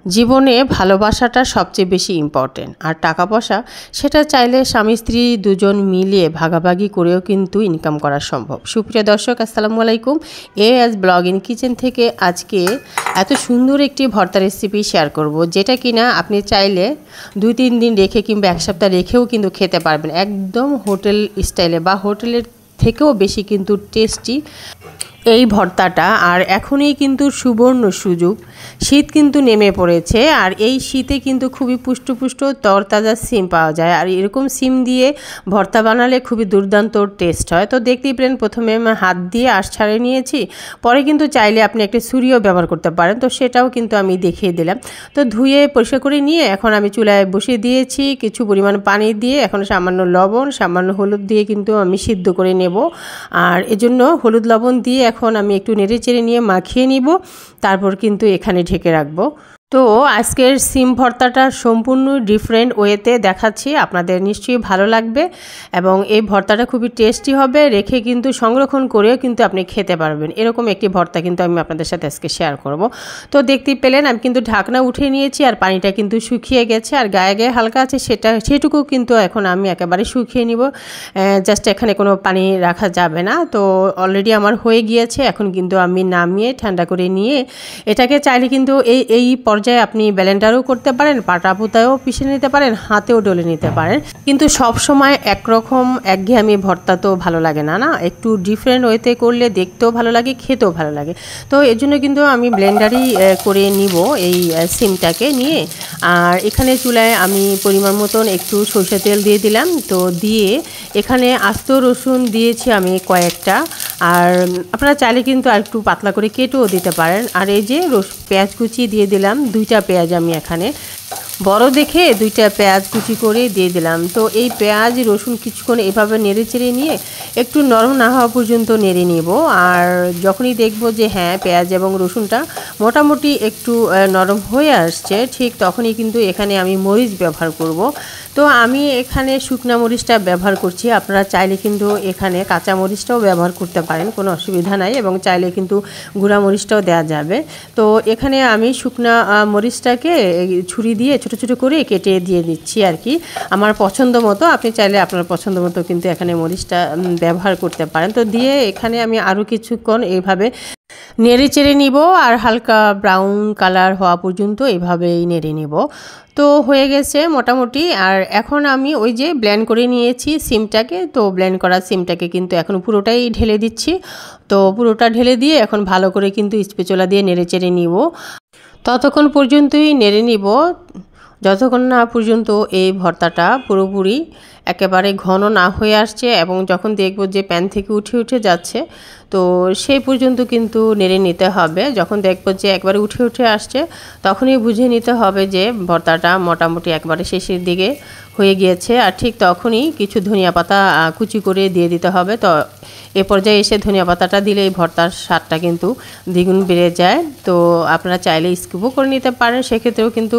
জীবনে ভালোবাসাটা সবচেয়ে বেশি ইম্পর্টেন্ট, আর টাকা পয়সা সেটা চাইলে স্বামী স্ত্রী দুজন মিলিয়ে ভাগাভাগি করেও কিন্তু ইনকাম করা সম্ভব। সুপ্রিয় দর্শক, আসসালামু আলাইকুম। এএস ব্লগ ইন কিচেন থেকে আজকে এত সুন্দর একটি ভর্তা রেসিপি শেয়ার করব, যেটা কিনা আপনি চাইলে 2-3 দিন রেখে কিংবা এক সপ্তাহ রেখেও কিন্তু খেতে পারবেন। একদম হোটেল স্টাইলে বা হোটেলের থেকেও বেশি কিন্তু টেস্টি এই ভর্তাটা। আর এখনই কিন্তু সুবর্ণ সুযোগ, শীত কিন্তু নেমে পড়েছে, আর এই শীতে কিন্তু খুবই পুষ্ট তরতাজা সিম পাওয়া যায়, আর এরকম সিম দিয়ে ভর্তা বানালে খুবই দুর্দান্ত টেস্ট হয়। তো দেখতেই পেলেন, প্রথমে আমি হাত দিয়ে আঁশ ছাড়িয়ে নিয়েছি, পরে কিন্তু চাইলে আপনি একটা ছুরিও ব্যবহার করতে পারেন, তো সেটাও কিন্তু আমি দেখিয়ে দিলাম। তো ধুয়ে পরিষ্কার করে নিয়ে এখন আমি চুলায় বসিয়ে দিয়েছি কিছু পরিমাণ পানি দিয়ে, এখন সামান্য লবণ সামান্য হলুদ দিয়ে কিন্তু আমি সিদ্ধ করে নেব। আর এজন্য হলুদ লবণ দিয়ে এখন আমি একটু নেড়ে চেড়ে নিয়ে মাখিয়ে নিব, তারপর কিন্তু এখানে ঢেকে রাখবো। তো আজকের সিম ভর্তাটা সম্পূর্ণ ডিফারেন্ট ওয়েতে দেখাচ্ছি, আপনাদের নিশ্চয়ই ভালো লাগবে এবং এই ভর্তাটা খুবই টেস্টি হবে। রেখে কিন্তু সংরক্ষণ করেও কিন্তু আপনি খেতে পারবেন, এরকম একটি ভর্তা কিন্তু আমি আপনাদের সাথে আজকে শেয়ার করব। তো দেখতেই পেলেন, আমি কিন্তু ঢাকনা উঠিয়ে নিয়েছি, আর পানিটা কিন্তু শুকিয়ে গেছে, আর গায়ে গায়ে হালকা আছে সেটুকু কিন্তু এখন আমি একেবারে শুকিয়ে নিব। জাস্ট এখানে কোনো পানি রাখা যাবে না। তো অলরেডি আমার হয়ে গিয়েছে, এখন কিন্তু আমি নামিয়ে ঠান্ডা করে নিয়ে এটাকে চাইলে কিন্তু এই পর্যায়ে আপনি ব্লেন্ডারও করতে পারেন, পাটা পুতায়ও পিষে নিতে পারেন, হাতেও ডলে নিতে পারেন। কিন্তু সব সময় একরকম একঘেয়েমি ভর্তা তো ভালো লাগে না, একটু ডিফারেন্ট ওয়েতে করলে দেখতেও ভালো লাগে, খেতেও ভালো লাগে। তো এর জন্য কিন্তু আমি ব্লেন্ডারই করে নিব এই সিমটাকে নিয়ে। আর এখানে চুলায় আমি পরিমাণ মতন একটু সরষে তেল দিয়ে দিলাম, তো দিয়ে এখানে আস্ত রসুন দিয়েছি আমি কয়েকটা, আর আপনারা চাইলে কিন্তু আর একটু পাতলা করে কেটেও দিতে পারেন। আর এই যে পেঁয়াজ কুচি দিয়ে দিলাম, 2টা পেঁয়াজ আমি এখানে বড় দেখে 2টা পেঁয়াজ কুচি করে দিয়ে দিলাম। তো এই পেঁয়াজ রসুন কিছুক্ষণ এভাবে নেড়ে চেড়ে নিয়ে একটু নরম না হওয়া পর্যন্ত নেড়ে নেব। আর যখনই দেখব যে হ্যাঁ, পেঁয়াজ এবং রসুনটা মোটামুটি একটু নরম হয়ে আসছে, ঠিক তখনই কিন্তু এখানে আমি মরিচ ব্যবহার করব। তো আমি এখানে শুকনা মরিচটা ব্যবহার করছি, আপনারা চাইলে কিন্তু এখানে কাঁচা মরিচটাও ব্যবহার করতে পারেন, কোনো অসুবিধা নাই, এবং চাইলে কিন্তু গুঁড়া মরিচটাও দেওয়া যাবে। তো এখানে আমি শুকনা মরিচটাকে ছুরি দিয়ে ছোট ছোট করে কেটে দিয়ে দিচ্ছি আর কি, আমার পছন্দ মতো। আপনি চাইলে আপনার পছন্দ মতো কিন্তু এখানে মরিচটা ব্যবহার করতে পারেন। তো দিয়ে এখানে আমি আরও কিছুক্ষণ এইভাবে নেড়ে চেড়ে নিব, আর হালকা ব্রাউন কালার হওয়া পর্যন্ত এইভাবেই নেড়ে নিব। তো হয়ে গেছে মোটামুটি। আর এখন আমি ওই যে ব্লেন্ড করে নিয়েছি সিমটাকে, তো ব্লেন্ড করা সিমটাকে কিন্তু এখন পুরোটাই ঢেলে দিচ্ছি। তো পুরোটা ঢেলে দিয়ে এখন ভালো করে কিন্তু স্প্যাচুলা দিয়ে নেড়ে চেড়ে নিব, ততক্ষণ পর্যন্তই নেড়ে নিব যতক্ষণ না পর্যন্ত এই ভর্তাটা পুরোপুরি একেবারে ঘন না হয়ে আসছে, এবং যখন দেখব যে প্যান থেকে উঠে যাচ্ছে, তো সেই পর্যন্ত কিন্তু নেড়ে নিতে হবে। যখন দেখব যে একবারে উঠে আসছে, তখনই বুঝে নিতে হবে যে ভর্তাটা মোটামুটি একবারে শেষের দিকে হয়ে গিয়েছে। আর ঠিক তখনই কিছু ধনিয়া পাতা কুচি করে দিয়ে দিতে হবে। তো এ পর্যায়ে এসে ধনিয়া পাতাটা দিলে এই ভর্তার স্বাদটা কিন্তু দ্বিগুণ বেড়ে যায়। তো আপনারা চাইলে স্কিপও করে নিতে পারেন, সেক্ষেত্রেও কিন্তু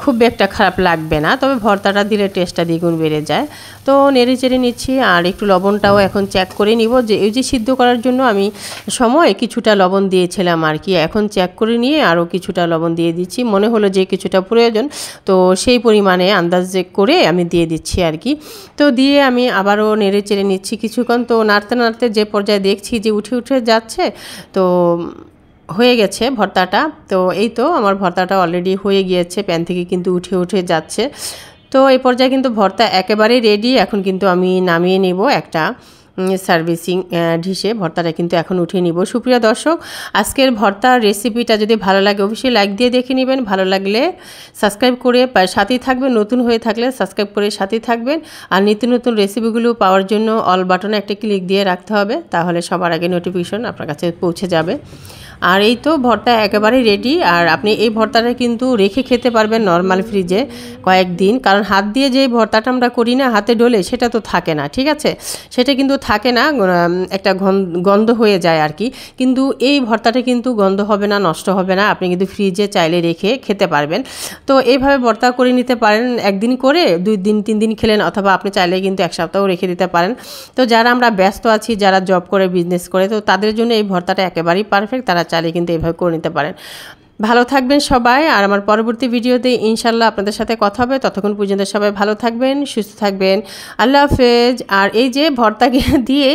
খুব একটা খারাপ লাগবে না, তবে ভর্তাটা দিলে টেস্টটা দ্বিগুণ বেড়ে যায়। তো নেড়ে চেড়ে নিচ্ছি, আর একটু লবণটাও এখন চেক করে নিব, যে এই যে সিদ্ধ করার জন্য আমি সময় কিছুটা লবণ দিয়েছিলাম আর কি, এখন চেক করে নিয়ে আরও কিছুটা লবণ দিয়ে দিচ্ছি, মনে হলো যে কিছুটা প্রয়োজন, তো সেই পরিমাণে আন্দাজে করে আমি দিয়ে দিচ্ছি আর কি। তো দিয়ে আমি আবারও নেড়ে চেড়ে নিচ্ছি কিছুক্ষণ। তো নাড়তে নাড়তে যে পর্যায়ে দেখছি যে উঠে যাচ্ছে, তো হয়ে গেছে ভর্তাটা। তো এই তো আমার ভর্তাটা অলরেডি হয়ে গিয়েছে, প্যান থেকে কিন্তু উঠে যাচ্ছে। তো এই পর্যায়ে কিন্তু ভর্তা একেবারেই রেডি। এখন কিন্তু আমি নামিয়ে নেব একটা সার্ভিসিং ডিশে, ভর্তাটা কিন্তু এখন উঠিয়ে নিব। সুপ্রিয় দর্শক, আজকের ভর্তার রেসিপিটা যদি ভালো লাগে অবশ্যই লাইক দিয়ে দেখে নেবেন, ভালো লাগলে সাবস্ক্রাইব করে সাথেই থাকবেন, নতুন হয়ে থাকলে সাবস্ক্রাইব করে সাথেই থাকবেন। আর নিত্য নতুন রেসিপিগুলো পাওয়ার জন্য অল বাটনে একটা ক্লিক দিয়ে রাখতে হবে, তাহলে সবার আগে নোটিফিকেশন আপনার কাছে পৌঁছে যাবে। আর এই তো ভর্তা একেবারেই রেডি। আর আপনি এই ভর্তাটা কিন্তু রেখে খেতে পারবেন নর্মাল ফ্রিজে কয়েকদিন, কারণ হাত দিয়ে যে ভর্তাটা আমরা করি না হাতে ডলে, সেটা তো থাকে না, ঠিক আছে, সেটা কিন্তু থাকে না, একটা গন্ধ হয়ে যায় আর কি। কিন্তু এই ভর্তাটা কিন্তু গন্ধ হবে না, নষ্ট হবে না, আপনি কিন্তু ফ্রিজে চাইলে রেখে খেতে পারবেন। তো এইভাবে ভর্তা করে নিতে পারেন, একদিন করে 2 দিন 3 দিন খেলেন, অথবা আপনি চাইলে কিন্তু এক সপ্তাহ রেখে দিতে পারেন। তো যারা আমরা ব্যস্ত আছি, যারা জব করে বিজনেস করে, তো তাদের জন্য এই ভর্তাটা একেবারেই পারফেক্ট, তারা চাইলে কিন্তু এইভাবে করে নিতে পারেন। ভালো থাকবেন সবাই, আর আমার পরবর্তী ভিডিওতে ইনশাল্লাহ আপনাদের সাথে কথা হবে। ততক্ষণ পর্যন্ত সবাই ভালো থাকবেন, সুস্থ থাকবেন। আল্লাহ হাফেজ। আর এই যে ভর্তা দিয়ে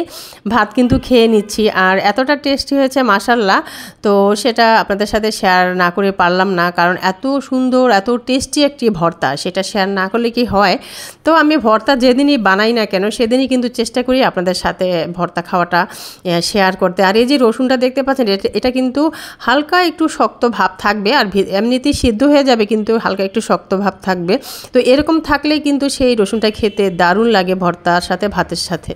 ভাত কিন্তু খেয়ে নিচ্ছি, আর এতটা টেস্টি হয়েছে মাশাল্লাহ। তো সেটা আপনাদের সাথে শেয়ার না করে পারলাম না, কারণ এত সুন্দর এত টেস্টি একটি ভর্তা, সেটা শেয়ার না করলে কি হয়। তো আমি ভর্তা যেদিনই বানাই না কেন সেদিনই কিন্তু চেষ্টা করি আপনাদের সাথে ভর্তা খাওয়াটা শেয়ার করতে। আর এই যে রসুনটা দেখতে পাচ্ছেন, এটা কিন্তু হালকা একটু শক্ত ভাব থাকবে, আর এমনিতেই সিদ্ধ হয়ে যাবে, কিন্তু হালকা একটু শক্ত ভাব থাকবে। তো এরকম থাকলেই কিন্তু সেই রসুনটা খেতে দারুণ লাগে ভর্তার সাথে, ভাতের সাথে।